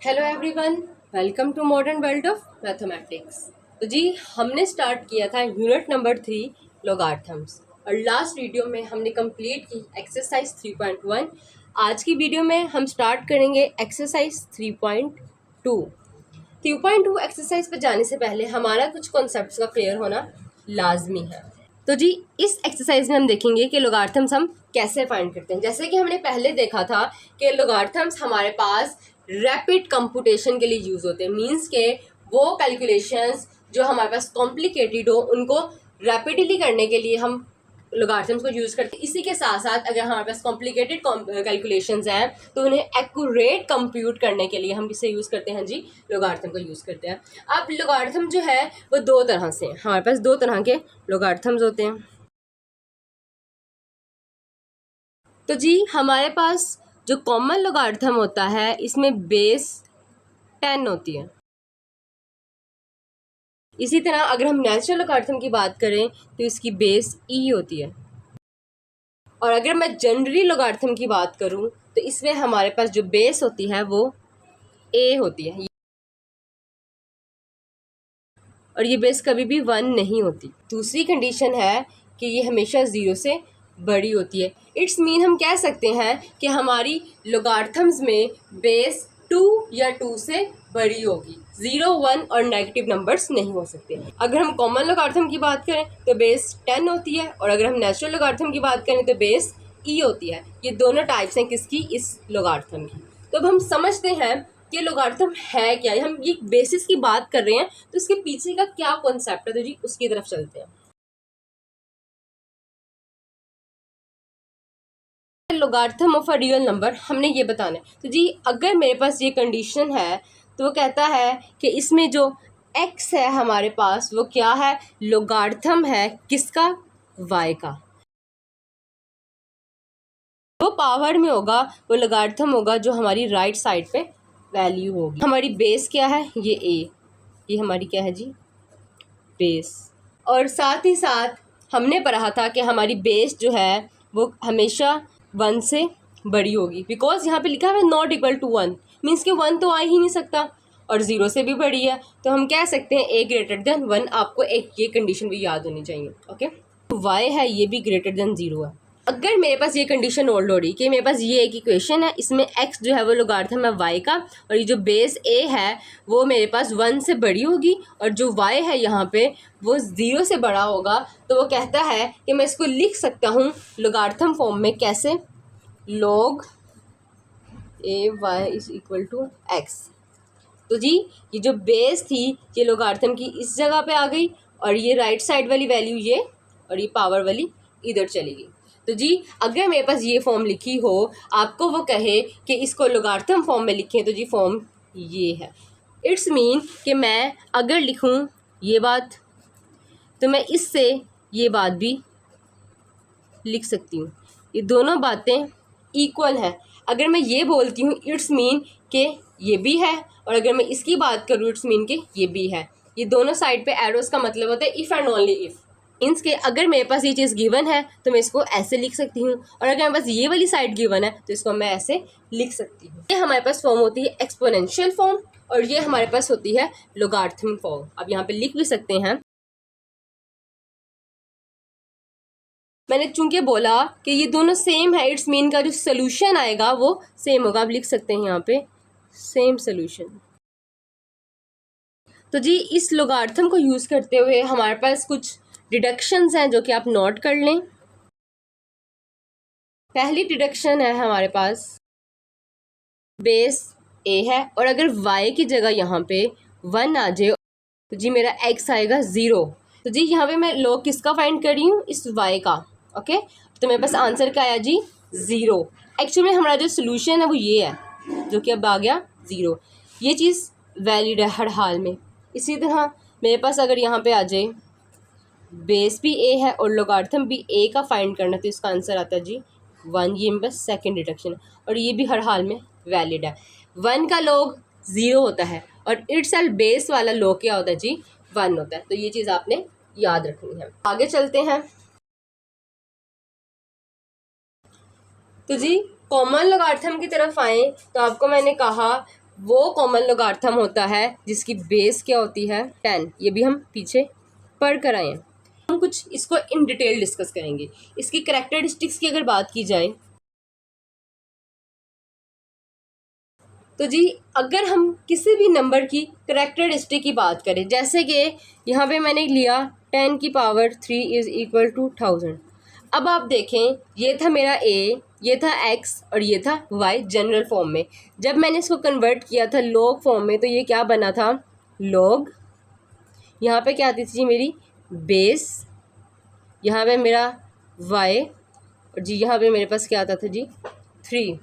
Hello everyone, welcome to Modern World of Mathematics. तो जी हमने स्टार्ट किया था यूनिट नंबर 3 लॉगरिथम्स और लास्ट वीडियो में हमने कंप्लीट की एक्सरसाइज 3.1। आज की वीडियो में हम स्टार्ट करेंगे एक्सरसाइज 3.2। 3.2 एक्सरसाइज पर जाने से पहले हमारा कुछ कॉन्सेप्ट्स का क्लियर होना लाजमी है। तो जी इस एक्सरसाइज में हम देखेंगे कि लॉगरिथम्स हम कैसे फाइंड करते हैं। जैसे कि हमने पहले देखा था कि लॉगरिथम्स हमारे पास रैपिड कंप्यूटेशन के लिए यूज़ होते हैं। मींस के वो कैलकुलेशंस जो हमारे पास कॉम्प्लिकेटेड हो उनको रैपिडली करने के लिए हम लॉगरिथम्स को यूज़ करते हैं। इसी के साथ साथ अगर हमारे पास कॉम्प्लिकेटेड कैलकुलेशंस हैं तो उन्हें एक्यूरेट कंप्यूट करने के लिए हम किसे यूज़ करते हैं जी, लॉगरिथम को यूज़ करते हैं। अब लॉगरिथम जो है वो दो तरह से हैं। हमारे पास दो तरह के लॉगरिथम्स होते हैं। तो जी हमारे पास जो कॉमन लॉगरिथम होता है इसमें बेस 10 होती है। इसी तरह अगर हम नेचुरल लॉगरिथम की बात करें तो इसकी बेस ई होती है। और अगर मैं जनरली लॉगरिथम की बात करूं तो इसमें हमारे पास जो बेस होती है वो ए होती है और ये बेस कभी भी 1 नहीं होती। दूसरी कंडीशन है कि ये हमेशा 0 से बड़ी होती है। इट्स मीन हम कह सकते हैं कि हमारी लॉगरिथम्स में बेस 2 या 2 से बड़ी होगी। 0, 1 और नेगेटिव नंबर्स नहीं हो सकते। अगर हम कॉमन लॉगरिथम की बात करें तो बेस 10 होती है और अगर हम नेचुरल लॉगरिथम की बात करें तो बेस ई होती है। ये दोनों टाइप्स हैं किसकी, इस लॉगरिथम की। तो अब हम समझते हैं कि लॉगरिथम है क्या। हम ये बेसिस की बात कर रहे हैं तो इसके पीछे का क्या कॉन्सेप्ट है, तो जी उसकी तरफ चलते हैं। Logarithm of a real number हमने ये बताना है। तो जी अगर मेरे पास ये कंडीशन है तो वो कहता है कि इसमें जो x है हमारे पास वो क्या है, लॉगरिथम है किसका, y का। वो पावर में होगा, वो लॉगरिथम होगा जो हमारी राइट साइड पे वैल्यू होगी। हमारी बेस क्या है, ये a, ये हमारी क्या है जी, बेस। और साथ ही साथ हमने पढ़ा था कि हमारी बेस जो है वो हमेशा 1 से बड़ी होगी। बिकॉज यहाँ पे लिखा है नॉट इक्वल टू 1, मीन्स कि 1 तो आ ही नहीं सकता और 0 से भी बड़ी है। तो हम कह सकते हैं a ग्रेटर देन 1। आपको एक ये कंडीशन भी याद होनी चाहिए। ओके, y है ये भी ग्रेटर देन 0 है। अगर मेरे पास ये कंडीशन ऑलरेडी कि मेरे पास ये एक इक्वेशन है, इसमें x जो है वो लॉगरिथम है y का और ये जो बेस a है वो मेरे पास 1 से बड़ी होगी और जो y है यहाँ पे वो 0 से बड़ा होगा, तो वो कहता है कि मैं इसको लिख सकता हूँ लॉगरिथम फॉर्म में। कैसे, log a y is equal to x। तो जी ये जो बेस थी ये लॉगरिथम की इस जगह पे आ गई और ये राइट साइड वाली वैल्यू ये और ये पावर वाली इधर चली गई। तो जी अगर मेरे पास ये फॉर्म लिखी हो, आपको वो कहे कि इसको लॉगरिथम फॉर्म में लिखें, तो जी फॉर्म ये है। इट्स मीन कि मैं अगर लिखूं ये बात तो मैं इससे ये बात भी लिख सकती हूँ। ये दोनों बातें इक्वल हैं। अगर मैं ये बोलती हूँ इट्स मीन कि ये भी है और अगर मैं इसकी बात करूँ इट्स मीन कि ये भी है। ये दोनों साइड पे एरोस का मतलब होता है if and only if. Means के अगर मेरे पास ये चीज़ गिवन है तो मैं इसको ऐसे लिख सकती हूँ और अगर मेरे पास ये वाली साइड गिवन है तो इसको मैं ऐसे लिख सकती हूँ। ये हमारे पास फॉर्म होती है एक्सपोनेंशियल फॉर्म और ये हमारे पास होती है लॉगरिथमिक फॉर्म। अब यहाँ पे लिख भी सकते हैं। मैंने चूंकि बोला कि ये दोनों सेम है, इट्स मीन का जो सोल्यूशन आएगा वो सेम होगा। आप लिख सकते हैं यहाँ पे सेम सोल्यूशन। तो जी इस लॉगरिथम को यूज़ करते हुए हमारे पास कुछ डिडक्शंस हैं जो कि आप नोट कर लें। पहली डिडक्शन है हमारे पास बेस a है और अगर y की जगह यहाँ पे 1 आ जाए तो जी मेरा x आएगा 0। तो जी यहाँ पे मैं log किसका फाइंड कर रही हूँ, इस y का। ओके, तो मेरे पास आंसर क्या आया जी, 0। एक्चुअली में हमारा जो सोल्यूशन है वो ये है जो कि अब आ गया 0। ये चीज़ वैलिड है हर हाल में। इसी तरह मेरे पास अगर यहाँ पे आ जाए बेस भी a है और लॉगरिथम भी a का फाइंड करना, तो इसका आंसर आता है जी 1। ये बस सेकेंड डिडक्शन और ये भी हर हाल में वैलिड है। 1 का log 0 होता है और इटसेल्फ बेस वाला log क्या होता है जी, 1 होता है। तो ये चीज़ आपने याद रखनी है। आगे चलते हैं। तो जी कॉमन लॉगरिथम की तरफ आए तो आपको मैंने कहा वो कॉमन लोगार्थम होता है जिसकी बेस क्या होती है 10। ये भी हम पीछे पढ़ कर आए हैं। हम कुछ इसको इन डिटेल डिस्कस करेंगे। इसकी कैरेक्टरिस्टिक्स की अगर बात की जाए तो जी, अगर हम किसी भी नंबर की कैरेक्टरिस्टिक की बात करें, जैसे कि यहाँ पे मैंने लिया 10 की पावर 3 इज़ इक्वल टू 1000। अब आप देखें, ये था मेरा a, ये था x और ये था y जनरल फॉर्म में। जब मैंने इसको कन्वर्ट किया था लॉग फॉर्म में तो ये क्या बना था, लॉग। यहाँ पे क्या आती थी जी मेरी बेस, यहाँ पे मेरा y और जी यहाँ पे मेरे पास क्या आता था जी 3।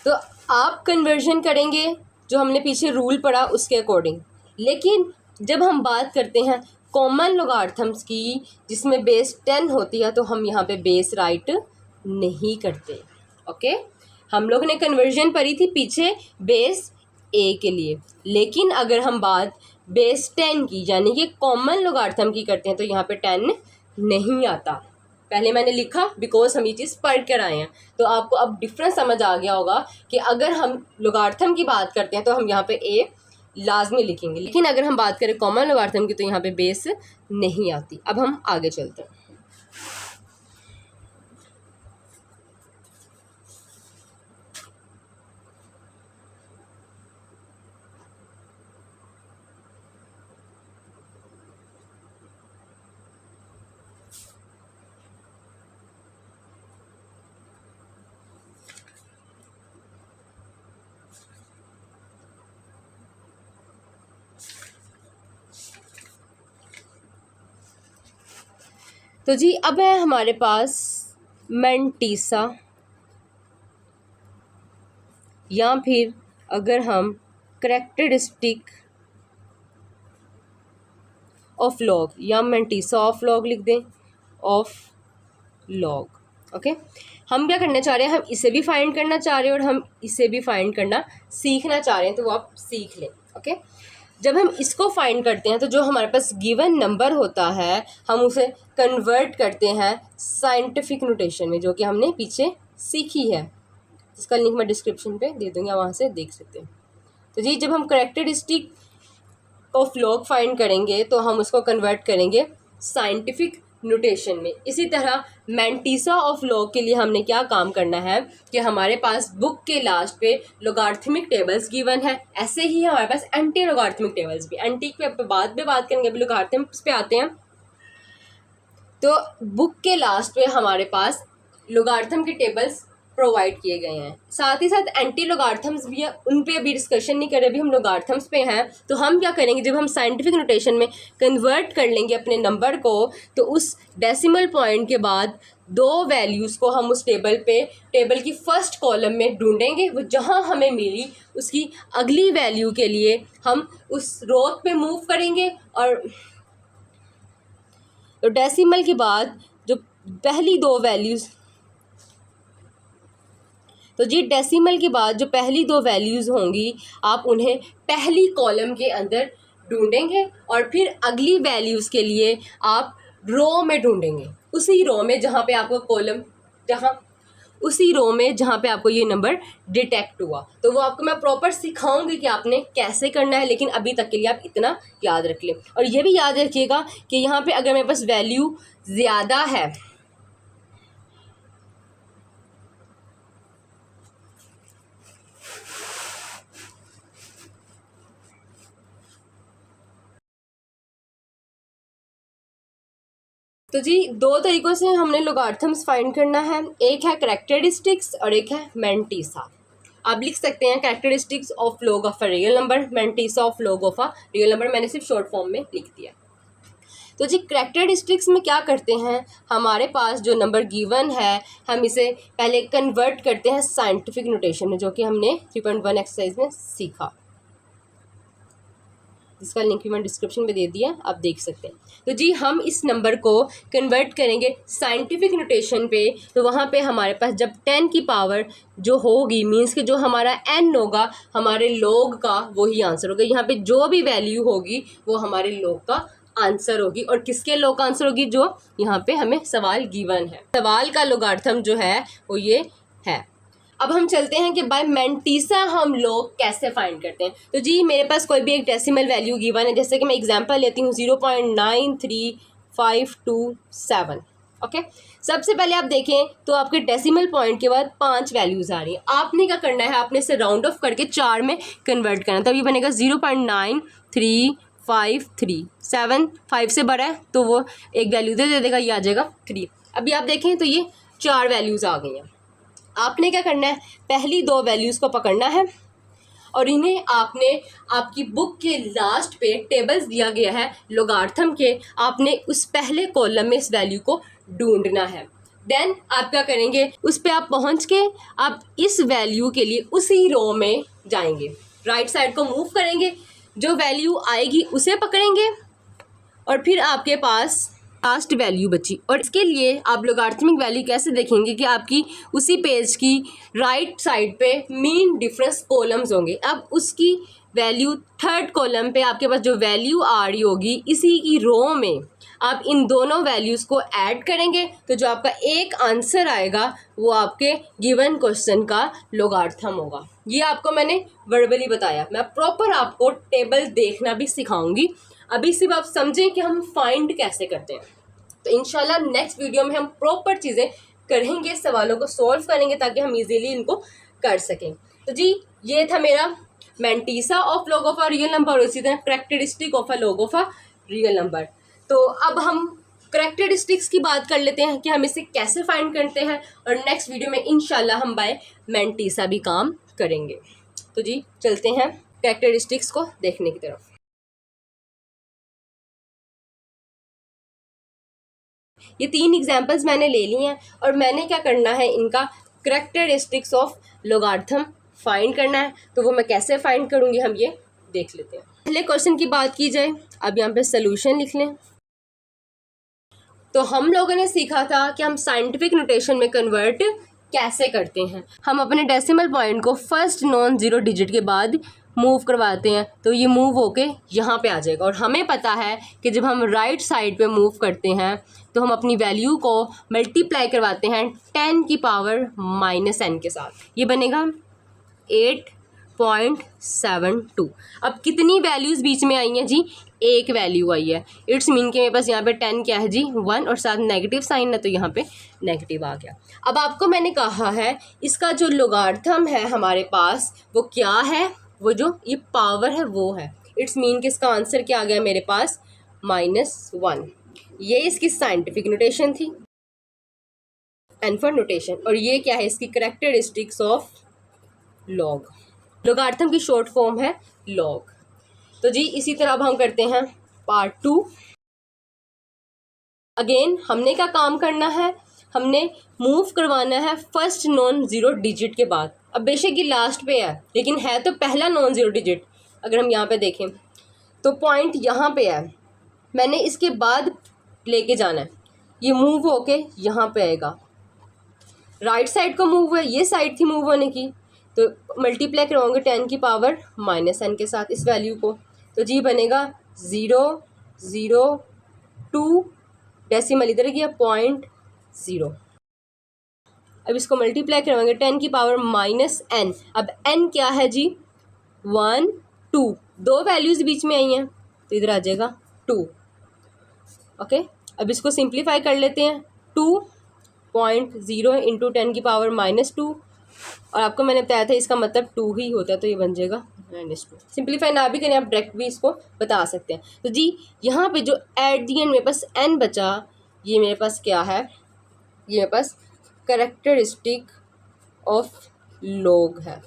तो आप कन्वर्जन करेंगे जो हमने पीछे रूल पढ़ा उसके अकॉर्डिंग। लेकिन जब हम बात करते हैं कॉमन लोगार्थम्स की जिसमें बेस 10 होती है तो हम यहाँ पे बेस राइट नहीं करते। ओके, हम लोग ने कन्वर्जन पढ़ी थी पीछे बेस a के लिए। लेकिन अगर हम बात बेस 10 की यानी कि कॉमन लोगार्थम की करते हैं तो यहाँ पे 10 नहीं आता। पहले मैंने लिखा बिकॉज हम ये चीज़ पढ़ कर आए हैं, तो आपको अब डिफरेंस समझ आ गया होगा कि अगर हम लोगार्थम की बात करते हैं तो हम यहाँ पे ए लाजमी लिखेंगे, लेकिन अगर हम बात करें कॉमन लोगार्थम की तो यहाँ पे बेस नहीं आती। अब हम आगे चलते हैं। तो जी अब है हमारे पास मैंटीसा, या फिर अगर हम करेक्टरिस्टिक ऑफ लॉग या मैंटीसा ऑफ लॉग लिख दें, ऑफ लॉग। ओके, हम क्या करना चाह रहे हैं, हम इसे भी फाइंड करना चाह रहे हैं और हम इसे भी फाइंड करना सीखना चाह रहे हैं, तो वो आप सीख लें। ओके, जब हम इसको फाइंड करते हैं तो जो हमारे पास गिवन नंबर होता है हम उसे कन्वर्ट करते हैं साइंटिफिक नोटेशन में, जो कि हमने पीछे सीखी है। इसका लिंक मैं डिस्क्रिप्शन पे दे दूँगी, वहाँ से देख सकते हैं। तो जी जब हम करेक्टरिस्टिक ऑफ लॉग फाइंड करेंगे तो हम उसको कन्वर्ट करेंगे साइंटिफिक नोटेशन में। इसी तरह मैंटीसा ऑफ लॉग के लिए हमने क्या काम करना है कि हमारे पास बुक के लास्ट पे लोगार्थमिक टेबल्स गिवन है, ऐसे ही हमारे पास एंटी लोगार्थमिक टेबल्स भी। एंटी पे बाद में बात करेंगे, अभी लोगार्थम्स पे आते हैं। तो बुक के लास्ट पे हमारे पास लोगार्थम के टेबल्स प्रोवाइड किए गए हैं, साथ ही साथ एंटी लोगार्थम्स भी है, उन पे अभी डिस्कशन नहीं कर रहे, अभी हम लोगार्थम्स पे हैं। तो हम क्या करेंगे, जब हम साइंटिफिक नोटेशन में कन्वर्ट कर लेंगे अपने नंबर को तो उस डेसिमल पॉइंट के बाद दो वैल्यूज़ को हम उस टेबल की फर्स्ट कॉलम में ढूंढेंगे। वो जहां हमें मिली उसकी अगली वैल्यू के लिए हम उस रो पे मूव करेंगे और तो डेसिमल के बाद जो पहली दो वैल्यूज़, तो जी डेसिमल के बाद जो पहली दो वैल्यूज़ होंगी आप उन्हें पहली कॉलम के अंदर ढूंढेंगे और फिर अगली वैल्यूज़ के लिए आप रो में ढूंढेंगे, उसी रो में जहाँ पे आपको कॉलम उसी रो में जहाँ पे आपको ये नंबर डिटेक्ट हुआ। तो वो आपको मैं प्रॉपर सिखाऊंगी कि आपने कैसे करना है, लेकिन अभी तक के लिए आप इतना याद रख लें। और ये भी याद रखिएगा कि यहाँ पे अगर मेरे पास वैल्यू ज़्यादा है तो जी दो तरीक़ों से हमने लोगार्थम्स फाइंड करना है, एक है कैरेक्टरिस्टिक्स और एक है मैंटीसा। आप लिख सकते हैं characteristics of log of a real number, mantissa of log of a real number, मैंने सिर्फ शॉर्ट फॉर्म में लिख दिया। तो जी कैरेक्टरिस्टिक्स में क्या करते हैं, हमारे पास जो नंबर गिवन है हम इसे पहले कन्वर्ट करते हैं साइंटिफिक नोटेशन में, जो कि हमने 3.1 एक्सरसाइज में सीखा, जिसका लिंक भी मैंने डिस्क्रिप्शन में दे दिया, आप देख सकते हैं। तो जी हम इस नंबर को कन्वर्ट करेंगे साइंटिफिक नोटेशन पे, तो वहाँ पे हमारे पास जब 10 की पावर जो होगी मीन्स कि जो हमारा n होगा हमारे लॉग का वही आंसर होगा। यहाँ पे जो भी वैल्यू होगी वो हमारे लॉग का आंसर होगी। और किसके लॉग का आंसर होगी, जो यहाँ पे हमें सवाल गिवन है। सवाल का लोगार्थम जो है वो ये है। अब हम चलते हैं कि बाय मैंटीसा हम लोग कैसे फाइंड करते हैं। तो जी मेरे पास कोई भी एक डेसिमल वैल्यू गिवन है, जैसे कि मैं एग्जांपल लेती हूँ 0.9357। ओके, सबसे पहले आप देखें तो आपके डेसिमल पॉइंट के बाद 5 वैल्यूज़ आ रही हैं। आपने क्या करना है, आपने इसे राउंड ऑफ करके 4 में कन्वर्ट करना। तब ये बनेगा 0.9357। 5 से बड़ा है तो वो एक वैल्यू दे देगा, ये आ जाएगा 3। अभी आप देखें तो ये 4 वैल्यूज़ आ गई हैं। आपने क्या करना है, पहली 2 वैल्यूज़ को पकड़ना है और इन्हें आपने आपकी बुक के लास्ट पे टेबल्स दिया गया है लोगार्थम के, आपने उस पहले कॉलम में इस वैल्यू को ढूंढना है। देन आप क्या करेंगे, उस पे आप पहुंच के आप इस वैल्यू के लिए उसी रो में जाएंगे, राइट साइड को मूव करेंगे, जो वैल्यू आएगी उसे पकड़ेंगे और फिर आपके पास लास्ट वैल्यू बची। और इसके लिए आप लोगारिथमिक वैल्यू कैसे देखेंगे कि आपकी उसी पेज की राइट साइड पे मीन डिफरेंस कॉलम्स होंगे। अब उसकी वैल्यू थर्ड कॉलम पे आपके पास जो वैल्यू आ रही होगी, इसी की रो में आप इन दोनों वैल्यूज़ को ऐड करेंगे, तो जो आपका एक आंसर आएगा वो आपके गिवन क्वेश्चन का लोगार्थम होगा। ये आपको मैंने वर्बली बताया, मैं प्रॉपर आपको टेबल देखना भी सिखाऊंगी। अभी सिर्फ आप समझें कि हम फाइंड कैसे करते हैं। तो इंशाल्लाह नेक्स्ट वीडियो में हम प्रॉपर चीज़ें करेंगे, सवालों को सॉल्व करेंगे ताकि हम इजीली इनको कर सकें। तो जी ये था मेरा mantissa of log of a real number और इसी तरह characteristic of a log of a real number. तो अब हम करैक्टरिस्टिक्स की बात कर लेते हैं कि हम इसे कैसे फाइंड करते हैं, और नेक्स्ट वीडियो में इंशाल्लाह हम बाय मैंटीसा भी काम करेंगे। तो जी चलते हैं करैक्टरिस्टिक्स को देखने की तरफ। ये 3 एग्जाम्पल्स मैंने ले लिए हैं और मैंने क्या करना है, इनका करैक्टरिस्टिक्स ऑफ लोगार्थम फाइंड करना है। तो वो मैं कैसे फाइंड करूँगी हम ये देख लेते हैं। पहले क्वेश्चन की बात की जाए, अब यहाँ पे सोल्यूशन लिख लें। तो हम लोगों ने सीखा था कि हम साइंटिफिक नोटेशन में कन्वर्ट कैसे करते हैं। हम अपने डेसिमल पॉइंट को फर्स्ट नॉन ज़ीरो डिजिट के बाद मूव करवाते हैं, तो ये मूव होके यहाँ पे आ जाएगा। और हमें पता है कि जब हम राइट साइड पे मूव करते हैं तो हम अपनी वैल्यू को मल्टीप्लाई करवाते हैं 10 की पावर -n के साथ, ये बनेगा 8.72। अब कितनी वैल्यूज़ बीच में आई हैं जी, एक वैल्यू आई है। इट्स मीन के मेरे पास यहाँ पे 10 क्या है जी 1 और साथ नेगेटिव साइन है, तो यहाँ पे नेगेटिव आ गया। अब आपको मैंने कहा है इसका जो लोगार्थम है हमारे पास वो क्या है, वो जो ये पावर है वो है। इट्स मीन कि इसका आंसर क्या आ गया मेरे पास -1। ये इसकी साइंटिफिक नोटेशन थी, एन फॉर नोटेशन। और ये क्या है, इसकी करैक्टरिस्टिक्स ऑफ लॉग। लोगार्थम की शॉर्ट फॉर्म है लॉग। तो जी इसी तरह अब हम करते हैं पार्ट 2। अगेन हमने क्या काम करना है, हमने मूव करवाना है फर्स्ट नॉन ज़ीरो डिजिट के बाद। अब बेशक ये लास्ट पे है लेकिन है तो पहला नॉन ज़ीरो डिजिट। अगर हम यहाँ पे देखें तो पॉइंट यहाँ पे है, मैंने इसके बाद लेके जाना है, ये मूव होके यहाँ पे आएगा। राइट साइड को मूव है, ये साइड थी मूव होने की, तो मल्टीप्लाई करवाऊंगे 10 की पावर -n के साथ इस वैल्यू को। तो जी बनेगा 0.02, डेसिमल इधर गया 0.0। अब इसको मल्टीप्लाई करवाएंगे 10 की पावर -n। अब n क्या है जी 1 2, 2 वैल्यूज़ बीच में आई हैं तो इधर आ जाएगा 2। ओके, अब इसको सिंप्लीफाई कर लेते हैं। 2.0 इंटू 10 की पावर -2, और आपको मैंने बताया था इसका मतलब 2 ही होता है, तो ये बन जाएगा -2। सिंप्लीफाई ना भी करें आप डायरेक्ट भी इसको बता सकते हैं। तो जी यहाँ पे जो एट दी एंड मेरे पास n बचा, ये मेरे पास क्या है, ये मेरे पास करैक्टरिस्टिक ऑफ लॉग है।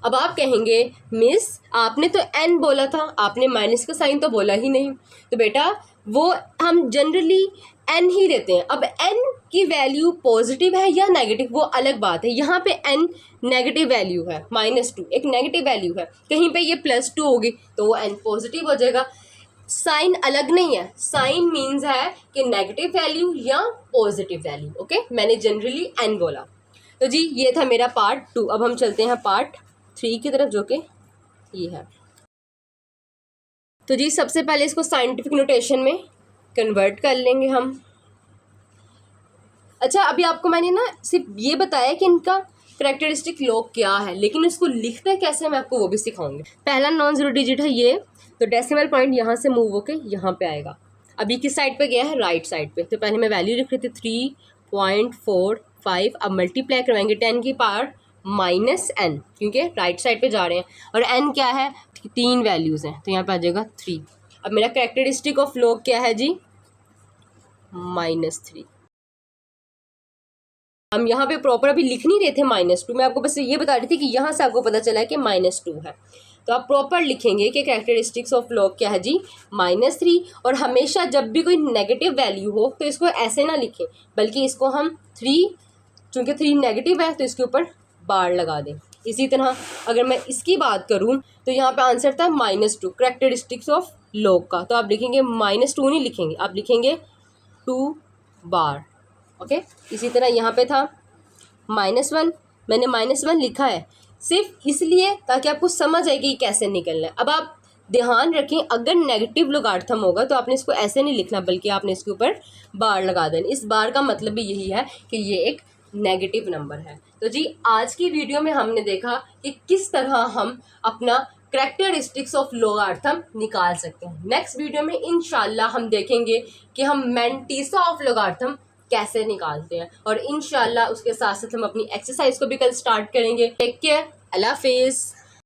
अब आप कहेंगे मिस आपने तो n बोला था, आपने माइनस का साइन तो बोला ही नहीं। तो बेटा वो हम जनरली n ही देते हैं। अब n की वैल्यू पॉजिटिव है या नेगेटिव वो अलग बात है। यहाँ पे n नेगेटिव वैल्यू है, -2 एक नेगेटिव वैल्यू है, कहीं पे ये +2 होगी तो वो n पॉजिटिव हो जाएगा। साइन अलग नहीं है, साइन मीन्स है कि नेगेटिव वैल्यू या पॉजिटिव वैल्यू। ओके, मैंने जनरली n बोला। तो जी ये था मेरा पार्ट 2। अब हम चलते हैं पार्ट 3 की तरफ, जो कि ये है। तो जी सबसे पहले इसको साइंटिफिक नोटेशन में कन्वर्ट कर लेंगे हम। अच्छा, अभी आपको मैंने ना सिर्फ ये बताया कि इनका कैरेक्टरिस्टिक लॉग क्या है, लेकिन इसको लिखना है कैसे मैं आपको वो भी सिखाऊंगी। पहला नॉन जीरो डिजिट है ये, तो डेसिमल पॉइंट यहाँ से मूव होके यहाँ पे आएगा। अभी किस साइड पे गया है, राइट साइड पे। तो पहले मैं वैल्यू लिख रही थी 3.45, अब मल्टीप्लाई करवाएंगे 10 की पावर -n, क्योंकि राइट साइड पे जा रहे हैं, और n क्या है, 3 वैल्यूज़ हैं, तो यहाँ पे आ जाएगा 3। अब मेरा कैरेक्टरिस्टिक ऑफ लॉग क्या है जी, -3। हम यहाँ पे प्रॉपर अभी लिख नहीं रहे थे -2, मैं आपको बस ये बता रही थी कि यहाँ से आपको पता चला है कि -2 है, तो आप प्रॉपर लिखेंगे कि कैरेक्टरिस्टिक्स ऑफ लॉग क्या है जी, -3। और हमेशा जब भी कोई नेगेटिव वैल्यू हो तो इसको ऐसे ना लिखें, बल्कि इसको हम 3, चूँकि 3 नेगेटिव है तो इसके ऊपर बार लगा दें। इसी तरह अगर मैं इसकी बात करूँ तो यहाँ पे आंसर था -2 कैरेक्टरिस्टिक्स ऑफ लॉग का, तो आप लिखेंगे -2 नहीं लिखेंगे, आप लिखेंगे 2 बार। ओके, इसी तरह यहाँ पे था -1, मैंने -1 लिखा है सिर्फ इसलिए ताकि आपको समझ आए कि ये कैसे निकलना है। अब आप ध्यान रखें, अगर नेगेटिव लोगार्थम होगा तो आपने इसको ऐसे नहीं लिखना, बल्कि आपने इसके ऊपर बार लगा देना। इस बार का मतलब भी यही है कि ये एक नेगेटिव नंबर है। तो जी आज की वीडियो में हमने देखा कि किस तरह हम अपना कैरेक्टरिस्टिक्स ऑफ लोगार्थम निकाल सकते हैं। नेक्स्ट वीडियो में इंशाल्लाह हम देखेंगे कि हम मैंटीसा ऑफ लोगार्थम कैसे निकालते हैं, और इंशाल्लाह उसके साथ साथ हम अपनी एक्सरसाइज को भी कल स्टार्ट करेंगे। टेक केयर, अल्लाह हाफिज़।